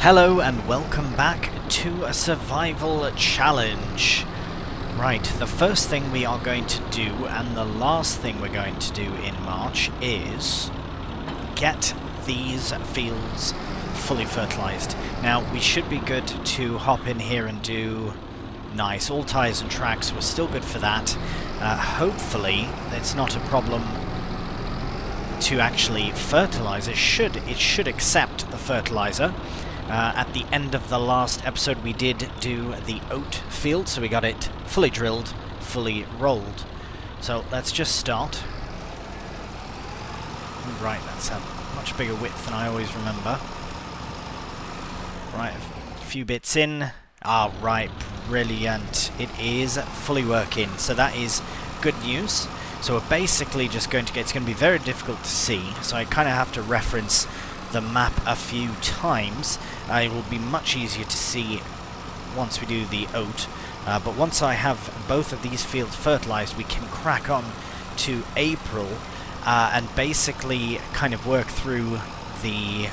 Hello and welcome back to a survival challenge. Right, the first thing we are going to do and the last thing we're going to do in March is get these fields fully fertilized. Now we should be good to hop in here and do nice, all tires and tracks, we're still good for that. Hopefully it's not a problem to actually fertilize. It should accept the fertilizer. At the end of the last episode we did do the oat field, so we got it fully drilled, fully rolled. So let's just start. Right, that's a much bigger width than I always remember. Right, a few bits in. Ah, right, brilliant. It is fully working, so that is good news. So we're basically just going to get, it's going to be very difficult to see, so I kind of have to reference the map a few times. It will be much easier to see once we do the oat, but once I have both of these fields fertilized we can crack on to April and basically kind of work through the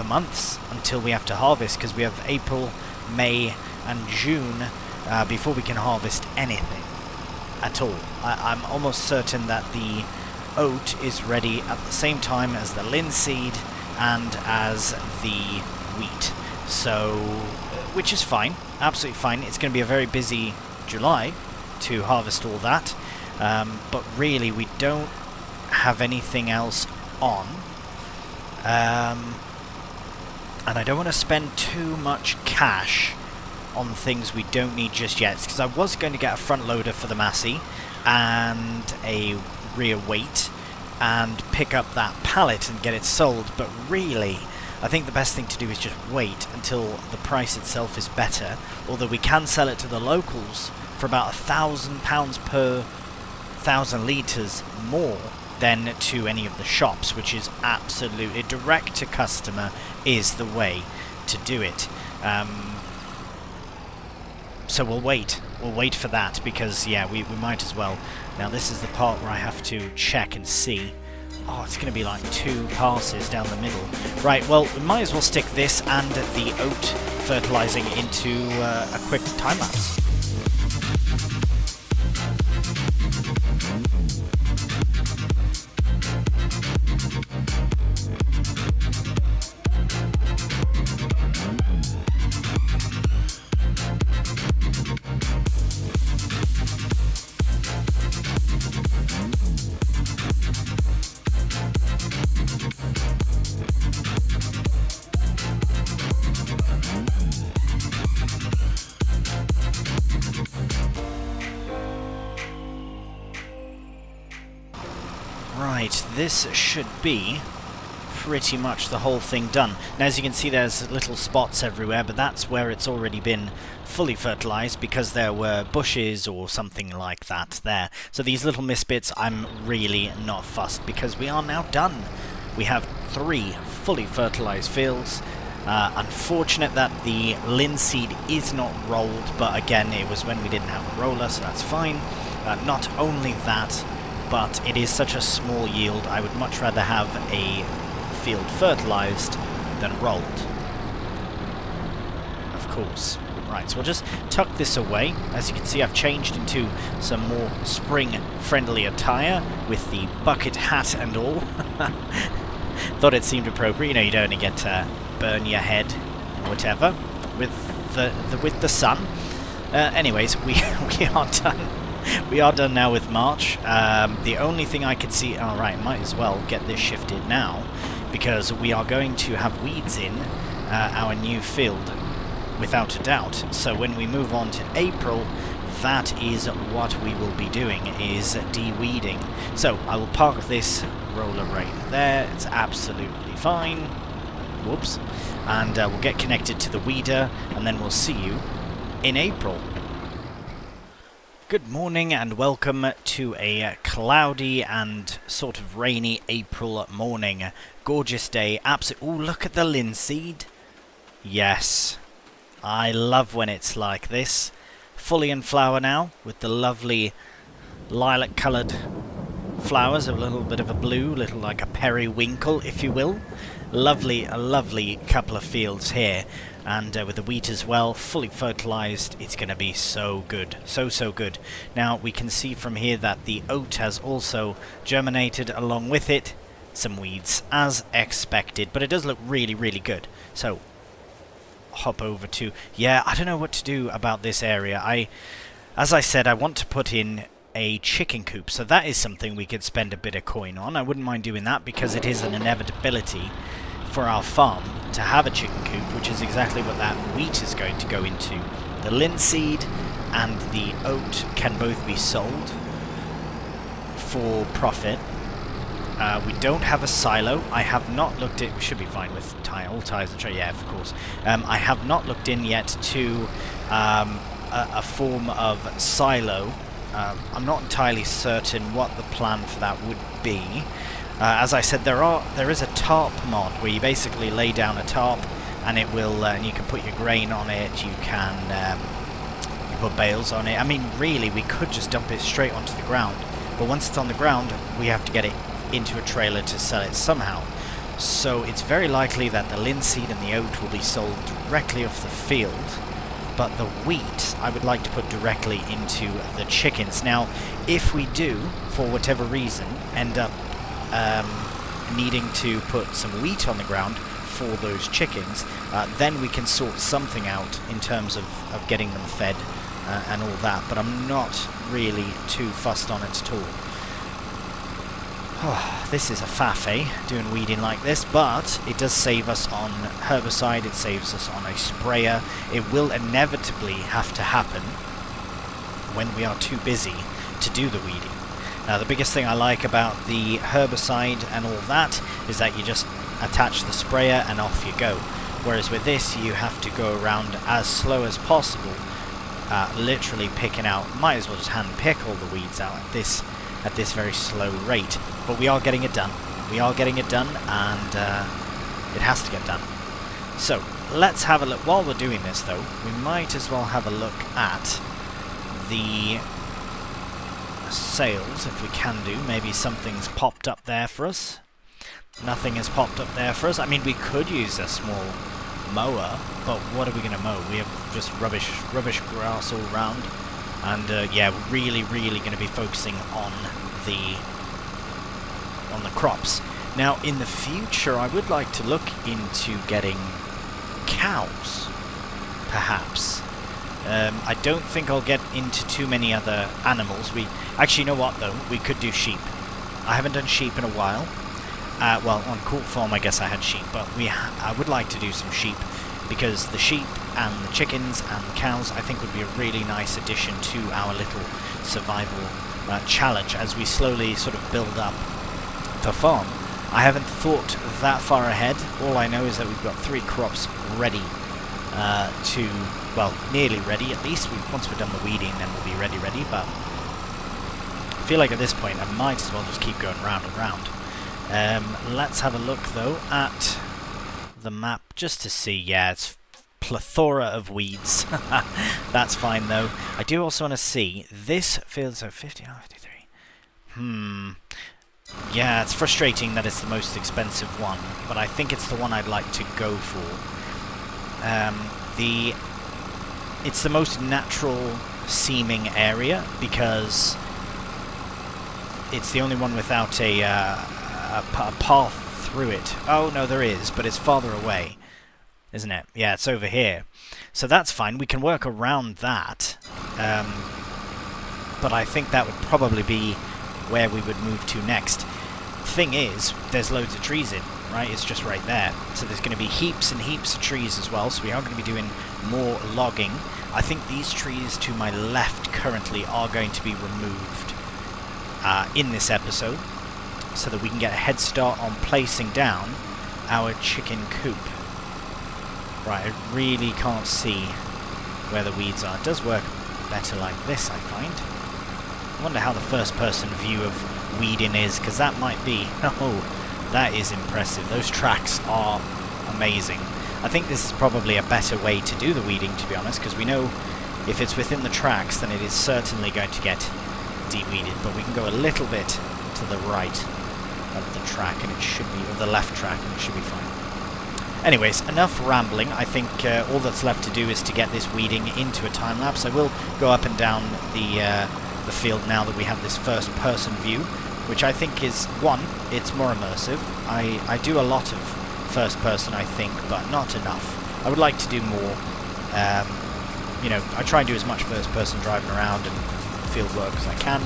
months until we have to harvest, because we have April, May and June before we can harvest anything at all. I'm almost certain that the oat is ready at the same time as the linseed and as the wheat, so which is fine, absolutely fine. It's going to be a very busy July to harvest all that, but really we don't have anything else on, and I don't want to spend too much cash on things we don't need just yet, because I was going to get a front loader for the Massey and a rear weight and pick up that pallet and get it sold, but really I think the best thing to do is just wait until the price itself is better, although we can sell it to the locals for about £1,000 per 1,000 litres more than to any of the shops, which is absolutely direct to customer is the way to do it. So we'll wait for that, because yeah, we might as well. Now this is the part where I have to check and see. Oh, it's going to be like 2 passes down the middle. Right, well, we might as well stick this and the oat fertilizing into a quick time lapse. Right, this should be pretty much the whole thing done. Now as you can see there's little spots everywhere, but that's where it's already been fully fertilized because there were bushes or something like that there. So these little misbits I'm really not fussed, because we are now done. We have 3 fully fertilized fields. Unfortunate that the linseed is not rolled, but again it was when we didn't have a roller, so that's fine. Not only that, but it is such a small yield, I would much rather have a field fertilized than rolled. Of course. Right, so we'll just tuck this away. As you can see, I've changed into some more spring-friendly attire with the bucket hat and all. Thought it seemed appropriate. You know, you don't want to get burn your head or whatever with the sun. Anyways, we are done. We are done now with March. The only thing I could see... Alright, might as well get this shifted now, because we are going to have weeds in our new field. without a doubt. So when we move on to April, that is what we will be doing, is de-weeding. So I will park this roller right there. It's absolutely fine. Whoops. And we'll get connected to the weeder, and then we'll see you in April. Good morning and welcome to a cloudy and sort of rainy April morning. Gorgeous day. Absolutely. Ooh, look at the linseed. Yes. I love when it's like this. Fully in flower now, with the lovely lilac coloured flowers, a little bit of a blue, little like a periwinkle, if you will. Lovely, a lovely couple of fields here, and with the wheat as well, fully fertilised. It's going to be so good, so good. Now we can see from here that the oat has also germinated along with it. Some weeds, as expected, but it does look really, really good. So hop over to, yeah, I don't know what to do about this area. As I said, I want to put in a chicken coop, so that is something we could spend a bit of coin on. I wouldn't mind doing that because it is an inevitability for our farm to have a chicken coop, which is exactly what that wheat is going to go into. The linseed and the oat can both be sold for profit. We don't have a silo. I have not looked at... should be fine with all ties and tray. Yeah, of course. I have not looked in yet to a form of silo. I'm not entirely certain what the plan for that would be. As I said, there is a tarp mod where you basically lay down a tarp and it will, and you can put your grain on it. You can you put bales on it. I mean, really, we could just dump it straight onto the ground. But once it's on the ground, we have to get it into a trailer to sell it somehow. So it's very likely that the linseed and the oat will be sold directly off the field. But the wheat, I would like to put directly into the chickens. Now, if we do, for whatever reason, end up needing to put some wheat on the ground for those chickens, then we can sort something out in terms of getting them fed and all that. But I'm not really too fussed on it at all. Oh, this is a faff, eh, doing weeding like this, but it does save us on herbicide, it saves us on a sprayer. It will inevitably have to happen when we are too busy to do the weeding. Now, the biggest thing I like about the herbicide and all that is that you just attach the sprayer and off you go. Whereas with this, you have to go around as slow as possible, literally picking out, might as well just hand pick all the weeds out at this very slow rate. But we are getting it done. We are getting it done, and it has to get done. So, let's have a look. While we're doing this, though, we might as well have a look at the sales, if we can do. Maybe something's popped up there for us. Nothing has popped up there for us. I mean, we could use a small mower, but what are we going to mow? We have just rubbish grass all around. And yeah, really going to be focusing on the crops. Now, in the future, I would like to look into getting cows, perhaps. I don't think I'll get into too many other animals. Actually, you know what, though? We could do sheep. I haven't done sheep in a while. Well, on Court Farm, I guess I had sheep, but I would like to do some sheep, because the sheep and the chickens and the cows, I think, would be a really nice addition to our little survival challenge as we slowly sort of build up the farm. I haven't thought that far ahead. All I know is that we've got 3 crops ready well, nearly ready at least. Once we're done the weeding, then we'll be ready, but I feel like at this point I might as well just keep going round and round. Let's have a look, though, at the map just to see. Yeah, it's plethora of weeds. That's fine, though. I do also want to see this field. So 50, 53. Yeah, it's frustrating that it's the most expensive one, but I think it's the one I'd like to go for. It's the most natural seeming area because it's the only one without a path through it. Oh, no, there is, but it's farther away, isn't it? Yeah, it's over here. So that's fine. We can work around that. But I think that would probably be where we would move to next. Thing is, there's loads of trees in right? It's just right there. So there's going to be heaps and heaps of trees as well, so we are going to be doing more logging. I think these trees to my left currently are going to be removed in this episode, so that we can get a head start on placing down our chicken coop. Right, I really can't see where the weeds are. It does work better like this, I find. I wonder how the first person view of weeding is, because that might be... Oh, that is impressive. Those tracks are amazing. I think this is probably a better way to do the weeding, to be honest, because we know if it's within the tracks, then it is certainly going to get de-weeded, but we can go a little bit to the right of the track, and it should be, of the left track, and it should be fine. Anyways, enough rambling. I think all that's left to do is to get this weeding into a time lapse. I will go up and down the field now that we have this first person view, which I think is, one, it's more immersive. I do a lot of first person, I think, but not enough. I would like to do more. You know, I try and do as much first person driving around and field work as I can,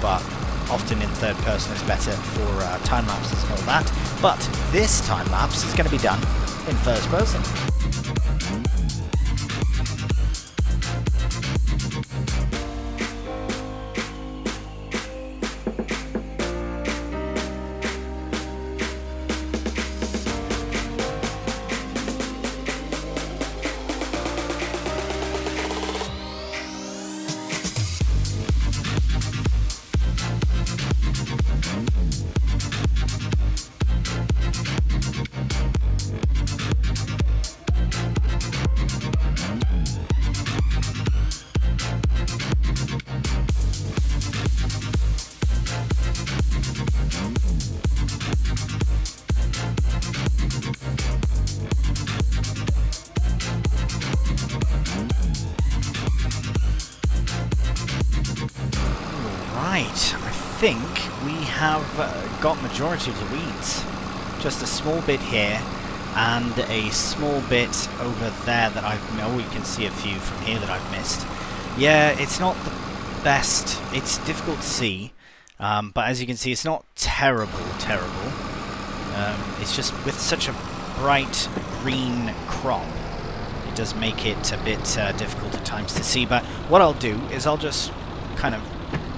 but often in third person is better for time lapses and all that. But this time lapse is going to be done in first person. I think we have got majority of the weeds. Just a small bit here and a small bit over there that I've... Oh, you can see a few from here that I've missed. Yeah, it's not the best. It's difficult to see, but as you can see, it's not terrible. It's just with such a bright green crop, it does make it a bit difficult at times to see. But what I'll do is I'll just kind of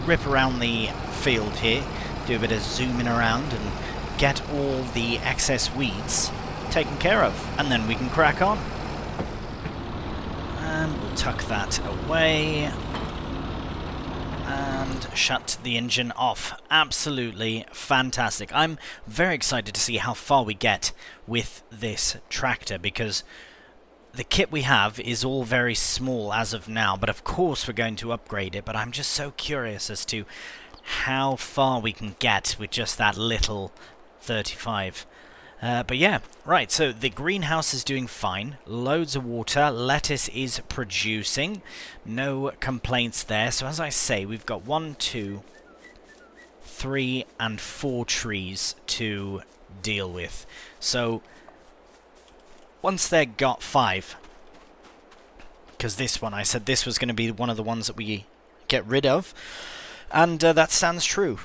rip around the field here, do a bit of zooming around and get all the excess weeds taken care of, and then we can crack on. And we'll tuck that away and shut the engine off. Absolutely fantastic. I'm very excited to see how far we get with this tractor, because the kit we have is all very small as of now, but of course we're going to upgrade it. But I'm just so curious as to how far we can get with just that little 35. But yeah, right, so the greenhouse is doing fine. Loads of water. Lettuce is producing. No complaints there. So as I say, we've got 1, 2, 3, and 4 trees to deal with. So once they've got 5, because this one, I said this was going to be one of the ones that we get rid of, and that stands true.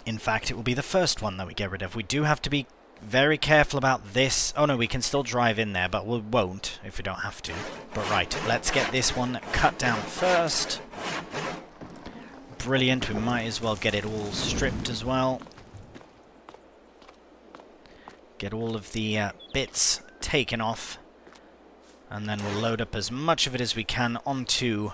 In fact, it will be the first one that we get rid of. We do have to be very careful about this. Oh no, we can still drive in there, but we won't if we don't have to. But right, let's get this one cut down first. Brilliant, we might as well get it all stripped as well. Get all of the bits taken off, and then we'll load up as much of it as we can onto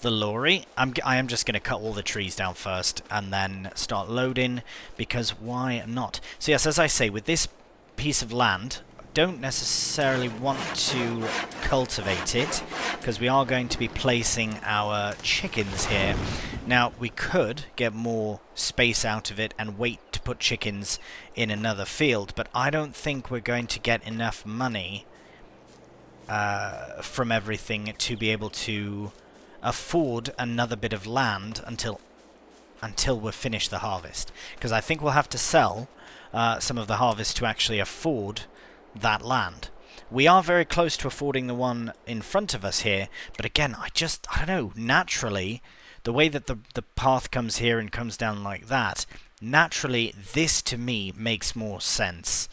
the lorry. I am just going to cut all the trees down first and then start loading, because why not? So yes, as I say, with this piece of land, I don't necessarily want to cultivate it, because we are going to be placing our chickens here. Now, we could get more space out of it and wait to put chickens in another field, but I don't think we're going to get enough money from everything to be able to afford another bit of land until we're finished the harvest, because I think we'll have to sell some of the harvest to actually afford that land. We are very close to affording the one in front of us here, but again, I don't know, naturally, the way that the path comes here and comes down like that, naturally, this to me makes more sense.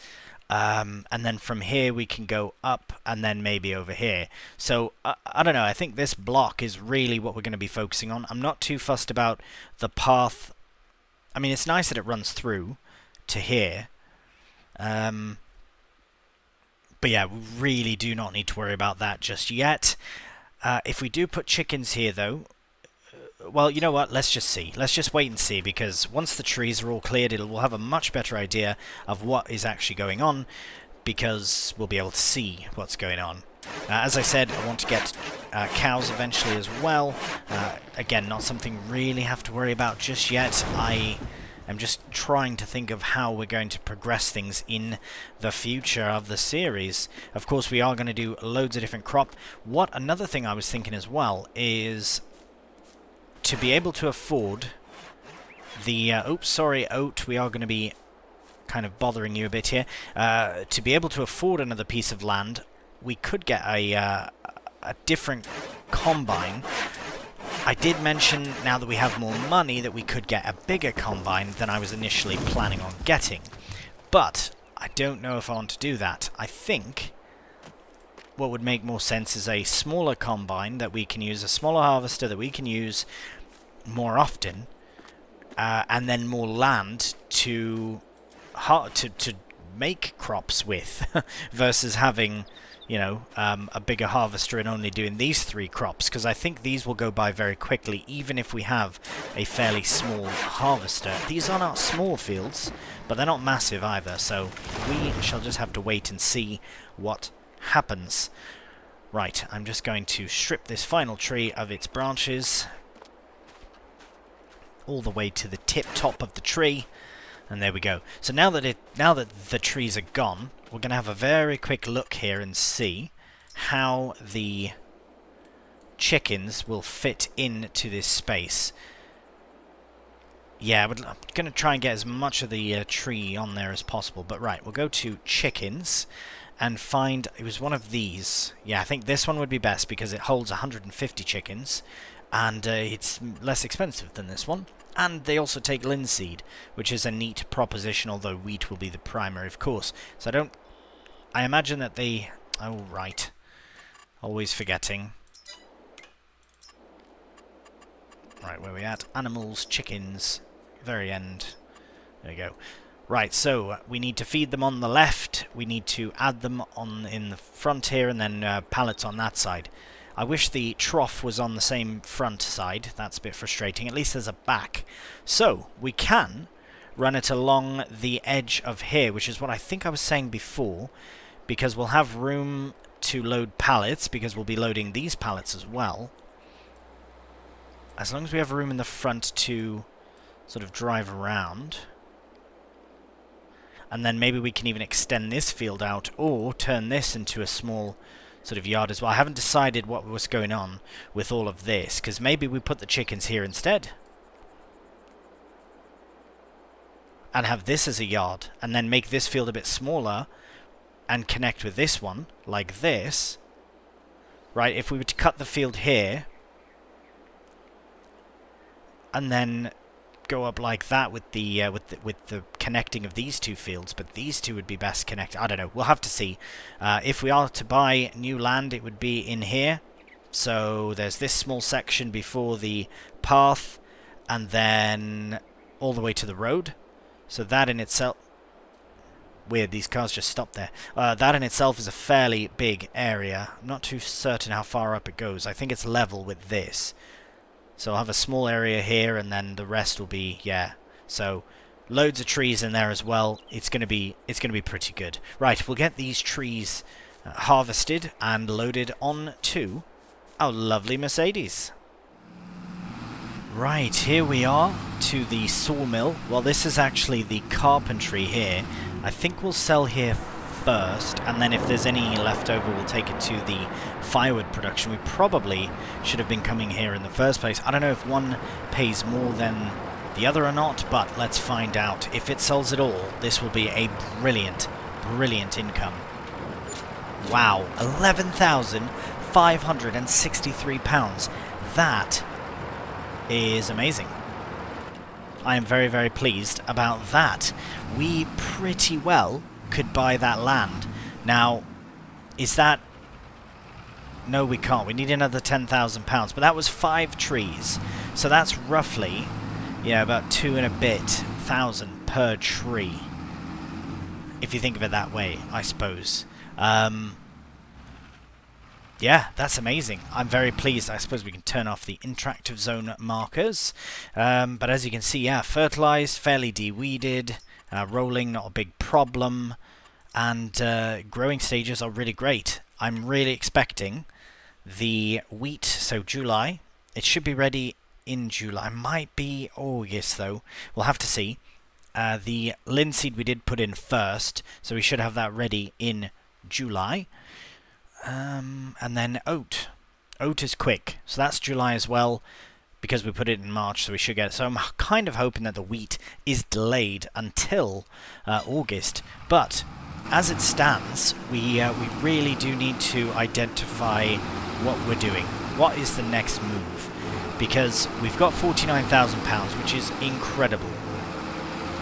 And then from here we can go up and then maybe over here. So, I don't know, I think this block is really what we're going to be focusing on. I'm not too fussed about the path. I mean, it's nice that it runs through to here. But yeah, we really do not need to worry about that just yet. If we do put chickens here, though, well, you know what? Let's just see. Let's just wait and see, because once the trees are all cleared, we'll have a much better idea of what is actually going on, because we'll be able to see what's going on. As I said, I want to get cows eventually as well. Again, not something really have to worry about just yet. I am just trying to think of how we're going to progress things in the future of the series. Of course, we are going to do loads of different crop. Another thing I was thinking as well is to be able to afford the... oops, sorry, Oat, we are going to be kind of bothering you a bit here. To be able to afford another piece of land, we could get a different combine. I did mention, now that we have more money, that we could get a bigger combine than I was initially planning on getting. But I don't know if I want to do that. I think what would make more sense is a smaller combine that we can use, a smaller harvester that we can use more often, and then more land to make crops with, versus having, you know, a bigger harvester and only doing these 3 crops, because I think these will go by very quickly, even if we have a fairly small harvester. These are not small fields, but they're not massive either, so we shall just have to wait and see what happens. Right, I'm just going to strip this final tree of its branches all the way to the tip top of the tree, and there we go. So now that the trees are gone, we're going to have a very quick look here and see how the chickens will fit into this space. Yeah, I'm going to try and get as much of the tree on there as possible, but right, we'll go to chickens and find, it was one of these. Yeah, I think this one would be best because it holds 150 chickens, and it's less expensive than this one. And they also take linseed, which is a neat proposition, although wheat will be the primary, of course. So I imagine that they... Oh, right. Always forgetting. Right, where are we at? Animals, chickens, very end. There we go. Right, so we need to feed them on the left, we need to add them in the front here, and then pallets on that side. I wish the trough was on the same front side, that's a bit frustrating. At least there's a back. So, we can run it along the edge of here, which is what I think I was saying before, because we'll have room to load pallets, because we'll be loading these pallets as well. As long as we have room in the front to sort of drive around. And then maybe we can even extend this field out, or turn this into a small sort of yard as well. I haven't decided what was going on with all of this, because maybe we put the chickens here instead. And have this as a yard, and then make this field a bit smaller, and connect with this one, like this. Right, if we were to cut the field here, and then go up like that with the connecting of these 2 fields, but these 2 would be best connected. I don't know. We'll have to see. If we are to buy new land, it would be in here. So there's this small section before the path, and then all the way to the road. So that in itself... Weird, these cars just stopped there. That in itself is a fairly big area. I'm not too certain how far up it goes. I think it's level with this. So I'll have a small area here, and then the rest will be, yeah. So loads of trees in there as well. It's gonna be pretty good. Right, we'll get these trees harvested and loaded onto our lovely Mercedes. Right, here we are to the sawmill. Well, this is actually the carpentry here. I think we'll sell here first, and then if there's any left over, we'll take it to the firewood production. We probably should have been coming here in the first place. I don't know if one pays more than the other or not, but let's find out. If it sells it all, this will be a brilliant, brilliant income. Wow, £11,563. That is amazing. I am very, very pleased about that. We pretty well could buy that land. Now, is that... No, we can't. We need another £10,000. But that was 5 trees. So that's roughly, yeah, about 2 and a bit thousand per tree. If you think of it that way, I suppose. Yeah, that's amazing. I'm very pleased. I suppose we can turn off the interactive zone markers. But as you can see, yeah, fertilized, fairly de-weeded, rolling, not a big problem. And growing stages are really great. I'm really expecting the wheat, so July. It should be ready in July. Might be August, though. We'll have to see. The linseed we did put in first, so we should have that ready in July. And then oat. Oat is quick, so that's July as well, because we put it in March, so we should get it. So I'm kind of hoping that the wheat is delayed until August. But as it stands, we really do need to identify what we're doing. What is the next move? Because we've got £49,000, which is incredible.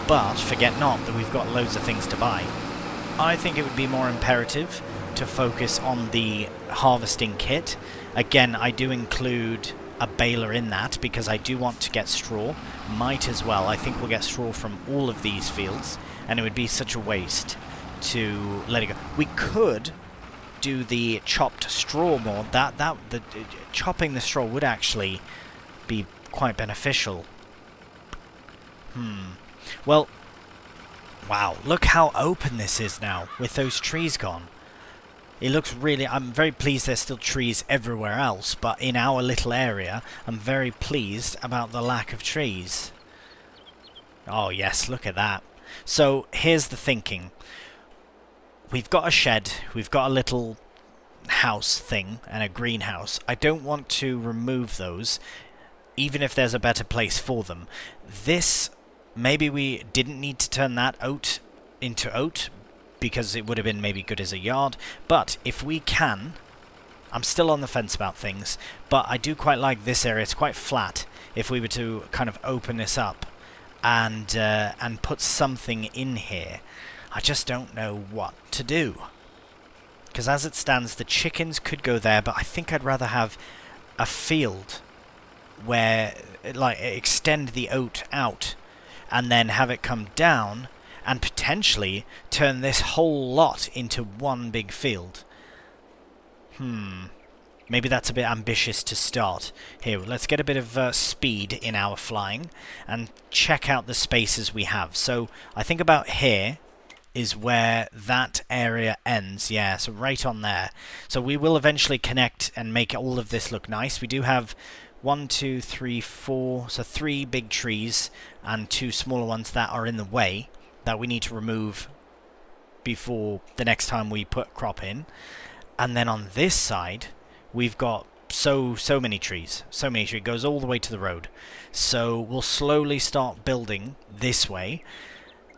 But forget not that we've got loads of things to buy. I think it would be more imperative to focus on the harvesting kit. Again, I do include a baler in that because I do want to get straw. Might as well. I think we'll get straw from all of these fields, and it would be such a waste to let it go. We could do the chopped straw more. The chopping the straw would actually be quite beneficial. Well, wow, look how open this is now with those trees gone. It looks really... I'm very pleased there's still trees everywhere else, but in our little area, I'm very pleased about the lack of trees. Oh yes, look at that. So, here's the thinking. We've got a shed, we've got a little house thing, and a greenhouse. I don't want to remove those, even if there's a better place for them. This, maybe we didn't need to turn that oat into oat, because it would have been maybe good as a yard, but if we can, I'm still on the fence about things, but I do quite like this area. It's quite flat. If we were to kind of open this up and put something in here, I just don't know what to do. Because as it stands, the chickens could go there, but I think I'd rather have a field where, like, extend the oat out and then have it come down and potentially turn this whole lot into one big field. Maybe that's a bit ambitious to start. Here, let's get a bit of speed in our flying and check out the spaces we have. So I think about here is where that area ends. Yeah, so right on there. So we will eventually connect and make all of this look nice. We do have 1, 2, 3, 4, so 3 big trees and 2 smaller ones that are in the way that we need to remove before the next time we put crop in. And then on this side, we've got so many trees. So many trees. It goes all the way to the road. So we'll slowly start building this way.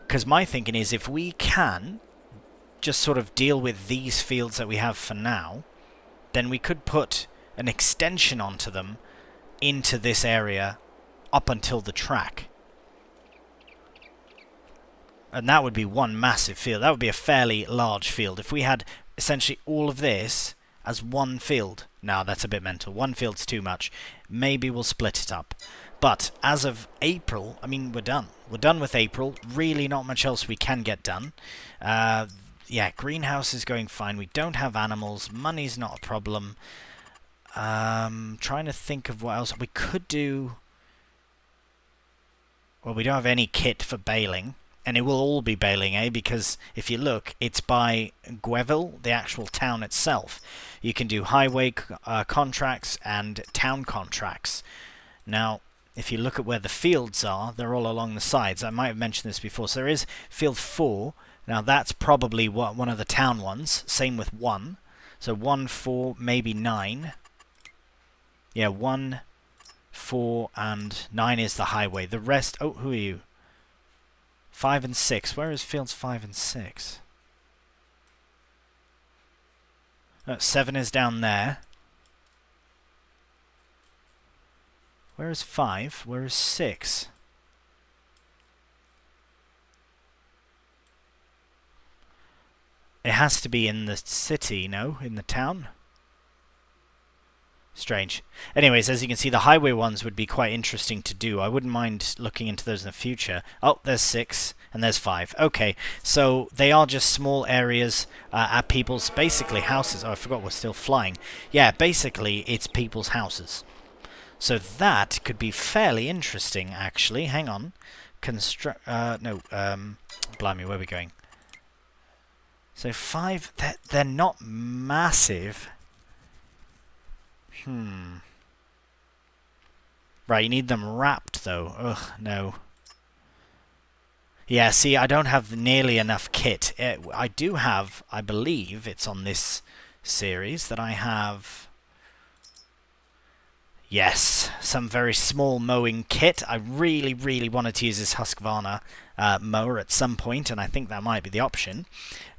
Because my thinking is if we can just sort of deal with these fields that we have for now, then we could put an extension onto them into this area up until the track. And that would be one massive field. That would be a fairly large field. If we had essentially all of this as one field. No, that's a bit mental. One field's too much. Maybe we'll split it up. But as of April, I mean, we're done. We're done with April. Really not much else we can get done. Yeah, greenhouse is going fine. We don't have animals. Money's not a problem. Trying to think of what else. We could do... Well, we don't have any kit for baling. And it will all be baling, eh? Because if you look, it's by Gweville, the actual town itself. You can do highway contracts and town contracts. Now, if you look at where the fields are, they're all along the sides. I might have mentioned this before. So there is field 4. Now, that's probably one of the town ones. Same with 1. So 1, 4, maybe 9. Yeah, 1, 4, and 9 is the highway. The rest... Oh, who are you? 5 and 6. Where is fields 5 and 6? 7 is down there. Where is 5? Where is 6? It has to be in the city, no? In the town? Strange. Anyways, as you can see, the highway ones would be quite interesting to do. I wouldn't mind looking into those in the future. Oh, there's 6, and there's 5. Okay, so they are just small areas at people's, basically, houses. Oh, I forgot we're still flying. Yeah, basically, it's people's houses. So that could be fairly interesting, actually. Hang on. Blimey, where are we going? So 5, they're not massive. Right, you need them wrapped, though. Ugh, no. Yeah, see, I don't have nearly enough kit. I do have, I believe, it's on this series, that I have... Yes, some very small mowing kit. I really, really wanted to use this Husqvarna mower at some point, and I think that might be the option.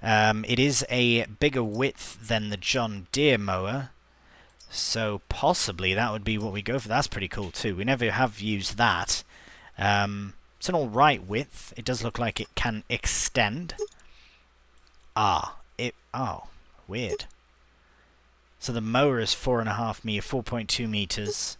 It is a bigger width than the John Deere mower, so possibly that would be what we go for. That's pretty cool too. We never have used that. It's an alright width. It does look like it can extend. Oh, weird. So the mower is 4.2 meters,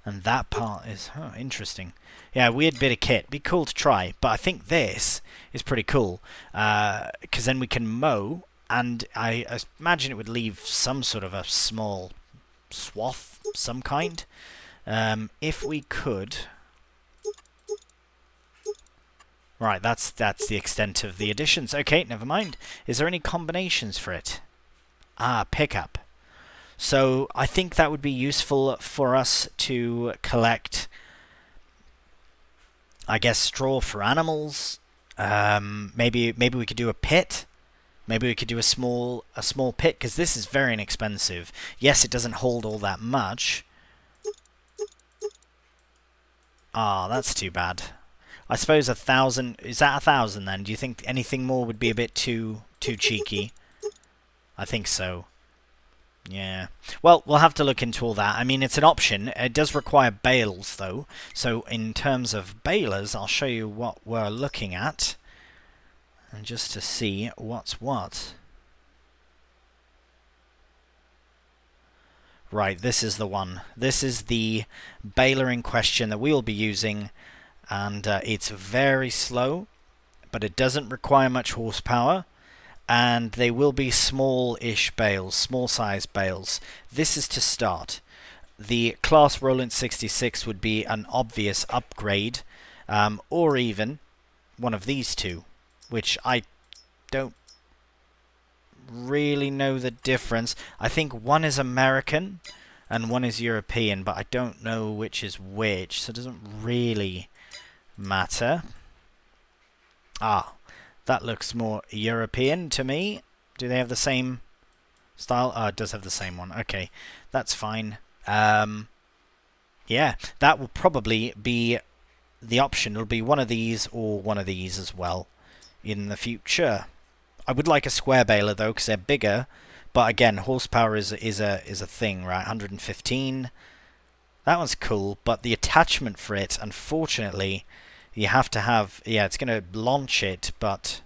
and that part is interesting. Yeah, weird bit of kit. Be cool to try, but I think this is pretty cool because then we can mow, and I imagine it would leave some sort of a small swath, some kind. If we could. Right, that's the extent of the additions. Okay, never mind. Is there any combinations for it? Pickup. So I think that would be useful for us to collect, I guess, straw for animals. Maybe we could do a pit. Maybe we could do a small pit, because this is very inexpensive. Yes, it doesn't hold all that much. That's too bad. I suppose 1,000... Is that 1,000 then? Do you think anything more would be a bit too cheeky? I think so. Yeah. Well, we'll have to look into all that. I mean, it's an option. It does require bales, though. So in terms of balers, I'll show you what we're looking at. And just to see what's what. Right, this is the one. This is the baler in question that we will be using. And it's very slow, but it doesn't require much horsepower. And they will be small-ish bales, small-size bales. This is to start. The Class Roland 66 would be an obvious upgrade, or even one of these two, which I don't really know the difference. I think one is American and one is European, but I don't know which is which, so it doesn't really matter. That looks more European to me. Do they have the same style? It does have the same one. Okay, that's fine. Yeah, that will probably be the option. It'll be one of these or one of these as well in the future. I would like a square baler though, because they're bigger. But again, horsepower is a thing, right? 115. That one's cool, but the attachment for it, unfortunately, you have to have... Yeah, it's going to launch it, but...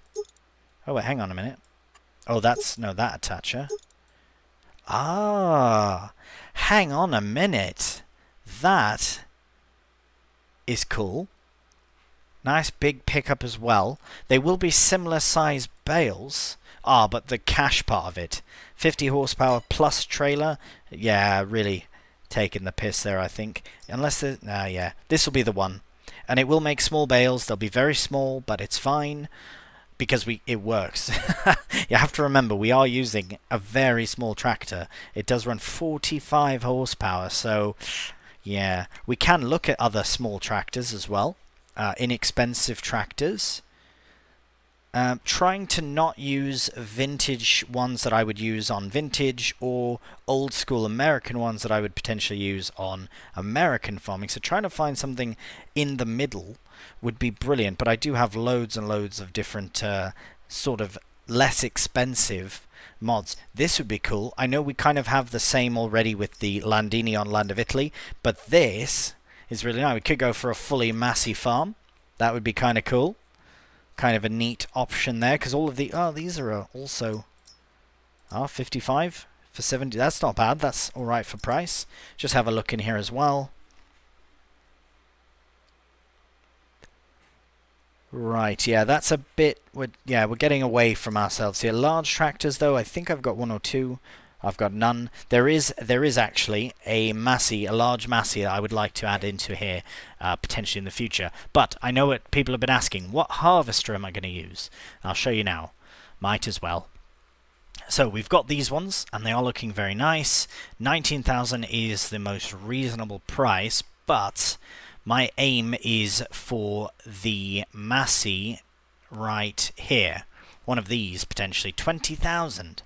Oh, wait, hang on a minute. Oh, that's... No, that attacher. Hang on a minute. That is cool. Nice big pickup as well. They will be similar size bales. But the cash part of it. 50 horsepower plus trailer. Yeah, really taking the piss there, I think. Unless... yeah. This will be the one. And it will make small bales. They'll be very small, but it's fine because it works. You have to remember, we are using a very small tractor. It does run 45 horsepower, so yeah. We can look at other small tractors as well. Inexpensive tractors. Trying to not use vintage ones that I would use on vintage, or old school American ones that I would potentially use on American farming. So trying to find something in the middle would be brilliant. But I do have loads and loads of different sort of less expensive mods. This would be cool. I know we kind of have the same already with the Landini on Land of Italy, but this is really nice. We could go for a fully Massey farm. That would be kind of cool. Kind of a neat option there, because all of the... these are also Ah, 55 for 70. That's not bad. That's all right for price. Just have a look in here as well. Right, yeah, that's a bit... we're getting away from ourselves here. Large tractors, though, I think I've got one or two. I've got none. There is actually a Massey, a large Massey that I would like to add into here, potentially in the future. But I know what people have been asking. What harvester am I going to use? I'll show you now. Might as well. So we've got these ones, and they are looking very nice. 19,000 is the most reasonable price, but my aim is for the Massey right here. One of these, potentially. 20,000.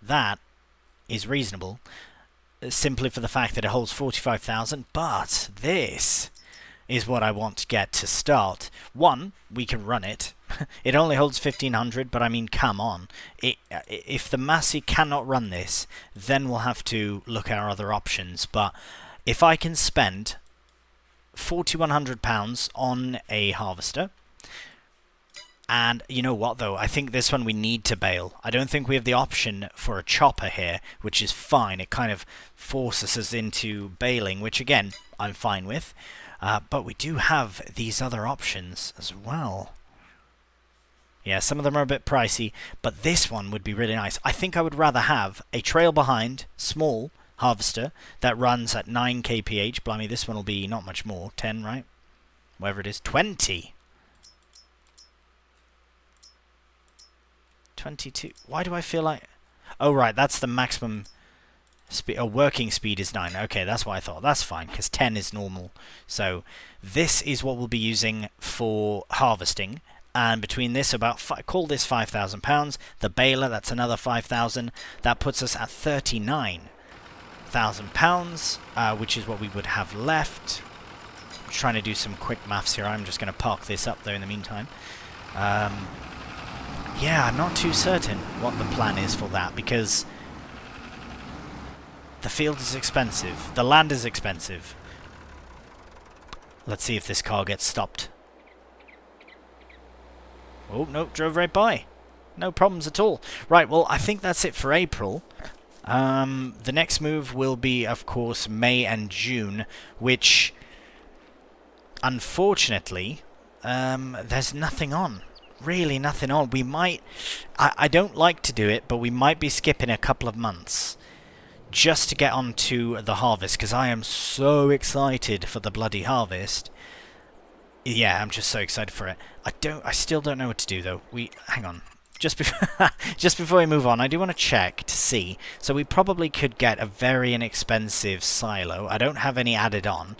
That is reasonable, simply for the fact that it holds 45,000, but this is what I want to get to start. One, we can run it. It only holds 1,500, but I mean, come on. If the Massey cannot run this, then we'll have to look at our other options. But if I can spend £4,100 on a harvester, and you know what, though? I think this one we need to bale. I don't think we have the option for a chopper here, which is fine. It kind of forces us into baling, which, again, I'm fine with. But we do have these other options as well. Yeah, some of them are a bit pricey, but this one would be really nice. I think I would rather have a trail behind, small harvester, that runs at 9 kph. Blimey, this one will be not much more. 10, right? Whatever it is. 20! 22. Why do I feel like... oh, right, that's the maximum speed. Oh, working speed is 9. Okay, that's what I thought. That's fine, because 10 is normal. So this is what we'll be using for harvesting. And between this, call this £5,000. The baler, that's another 5,000. That puts us at £39,000, which is what we would have left. I'm trying to do some quick maths here. I'm just going to park this up there in the meantime. Yeah, I'm not too certain what the plan is for that, because the field is expensive. The land is expensive. Let's see if this car gets stopped. Oh, no, drove right by. No problems at all. Right, well, I think that's it for April. The next move will be, of course, May and June, which, unfortunately, there's nothing on. Really nothing on. We might... I don't like to do it, but we might be skipping a couple of months just to get onto the harvest, because I am so excited for the bloody harvest. Yeah, I'm just so excited for it. I still don't know what to do, though. Hang on. Just before we move on, I do want to check to see. So we probably could get a very inexpensive silo. I don't have any added on.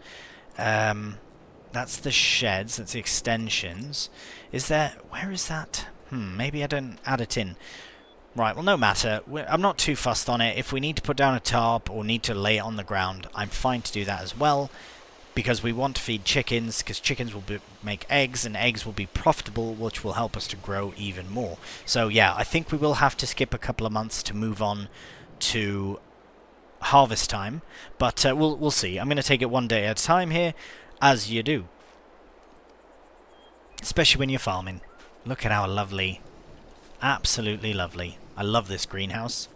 That's the sheds. That's the extensions. Is there... where is that? Maybe I don't add it in. Right, well, no matter. I'm not too fussed on it. If we need to put down a tarp or need to lay it on the ground, I'm fine to do that as well, because we want to feed chickens, because chickens will make eggs, and eggs will be profitable, which will help us to grow even more. So, yeah, I think we will have to skip a couple of months to move on to harvest time, but we'll see. I'm going to take it one day at a time here, as you do. Especially when you're farming. Look at how lovely. Absolutely lovely. I love this greenhouse.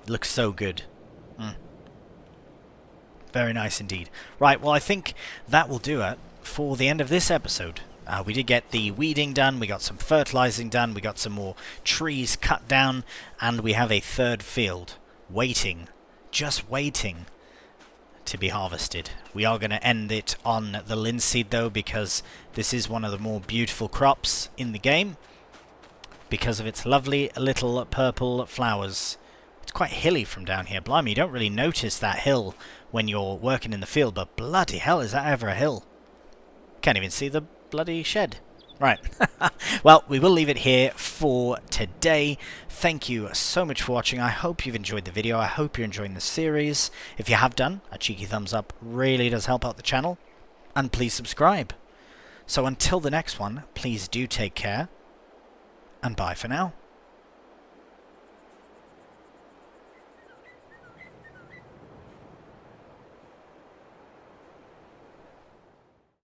It looks so good. Very nice indeed. Right, well, I think that will do it for the end of this episode. We did get the weeding done, we got some fertilizing done, we got some more trees cut down, and we have a third field waiting, just waiting to be harvested. We are going to end it on the linseed, though, because this is one of the more beautiful crops in the game because of its lovely little purple flowers. It's quite hilly from down here. Blimey, you don't really notice that hill when you're working in the field, but bloody hell, is that ever a hill? Can't even see the bloody shed. Right. Well, we will leave it here for today. Thank you so much for watching. I hope you've enjoyed the video. I hope you're enjoying the series. If you have done, a cheeky thumbs up really does help out the channel. And please subscribe. So until the next one, please do take care. And bye for now.